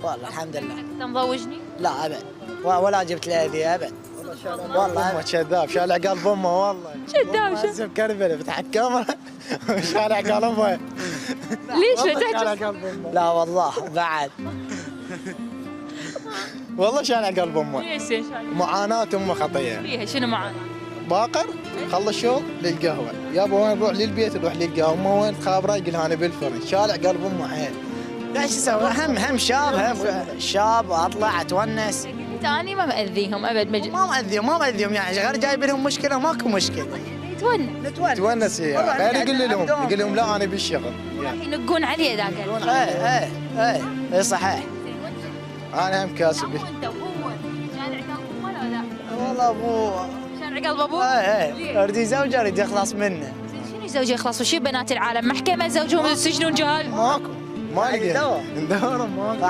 والله الحمد لله. انت مضوجني؟ لا ابد، ولا جبت لي هديه ابد. والله امه كذاب، شارع قلب امه والله. كذاب. معزب كربله فتح الكاميرا شارع قلب امه. ليش لا شارع تحجز؟ قلب امه. لا والله بعد. والله شارع قلب امه. ليش يا شايف؟ معاناة امه خطيه. فيها شنو معانا؟ باقر خلص شغل للقهوه، يابا وين نروح للبيت نروح للقهوه، امه وين تخابره يقول انا بالفرن، شارع قلب امه عين. ايش اسوي؟ هم شاب، هم شاب اطلع اتونس. قلت اني ما مأذيهم ابد ما مأذيهم يعني غير جايب لهم مشكله ماكو مشكله. يتونس. نتونس. تونس هي، والله غير يعني يقول لهم عندهم. يقول لهم لا انا بالشغل. ينقون عليه ذاك. ايه صحيح. انا هم كاسب. انت وهو شارع قلب امه ولا لا؟ والله ابوه شارع قلب ابوه؟ ايه اريد زوجه اريد يخلص منه. شنو يزوج يخلص وشي بنات العالم محكمه زوجهم يسجنون جهال؟ ماكو ما قاعد لقينا يدور. ندور ماكو.